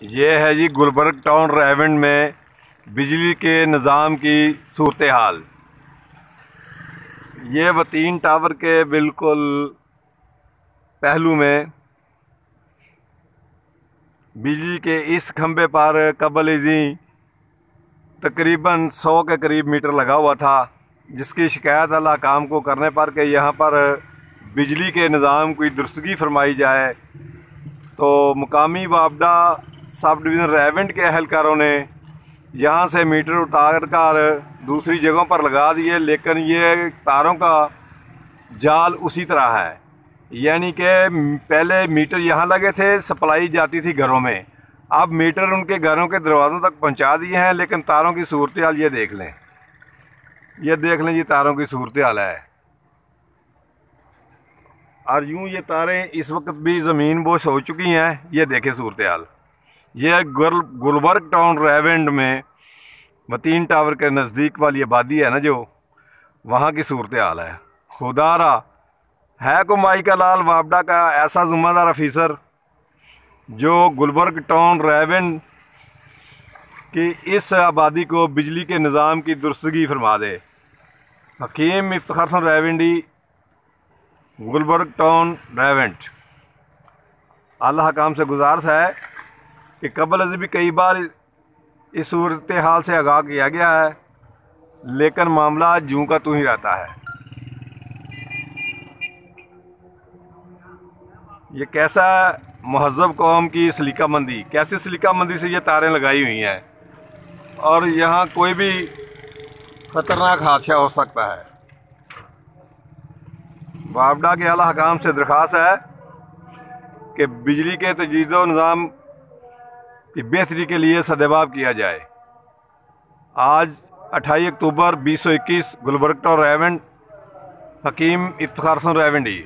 ये है जी गुलबर्ग टाउन रेवेंड में बिजली के निज़ाम की सूरत हाल। ये वतीन टावर के बिल्कुल पहलू में बिजली के इस खंबे पर कबल इज़ी तकरीबन 100 के करीब मीटर लगा हुआ था, जिसकी शिकायत अल काम को करने पर कि यहाँ पर बिजली के निज़ाम की दुरुस्तगी फरमाई जाए, तो मुकामी वापडा सब डिवीज़न रेवेंड के अहलकारों ने यहाँ से मीटर उतार कर दूसरी जगहों पर लगा दिए। लेकिन ये तारों का जाल उसी तरह है, यानी कि पहले मीटर यहाँ लगे थे, सप्लाई जाती थी घरों में, अब मीटर उनके घरों के दरवाज़ों तक पहुँचा दिए हैं। लेकिन तारों की सूरत हाल ये देख लें, जी तारों की सूरत हाल है। और यूँ ये तारें इस वक्त भी ज़मीन बोश हो चुकी हैं। ये देखें सूरत हाल, ये गुलबर्ग टाउन रेवेंड में वतीन टावर के नज़दीक वाली आबादी है ना, जो वहाँ की सूरत हाल है। खुदारा है को माई का लाल वापडा का ऐसा ज़िम्मेदार अफीसर जो गुलबर्ग टाउन रेवेंड की इस आबादी को बिजली के निज़ाम की दुरुस्तगी फरमा दे। हकीम इफ्तिखार हसन रेवेंडी, गुलबर्ग टाउन रेवेंड। अल्लाह काम से गुजारिश है कि कबल से भी कई बार इस सूरत हाल से आगाह किया गया है, लेकिन मामला जूं का तूं ही रहता है। ये कैसा महज़ब कौम की सलीकामंदी, कैसी सलीकामंदी से ये तारें लगाई हुई हैं, और यहाँ कोई भी ख़तरनाक हादसा हो सकता है। वापडा के आला हकाम से दरख्वास्त है कि बिजली के तजदीद व निज़ाम की बेहतरी के लिए सदेबाब किया जाए। आज 28 अक्टूबर 2021 गुलबर्ग टाउन रेवेंड, हकीम इफ्तिखार हसन रेवेंडी।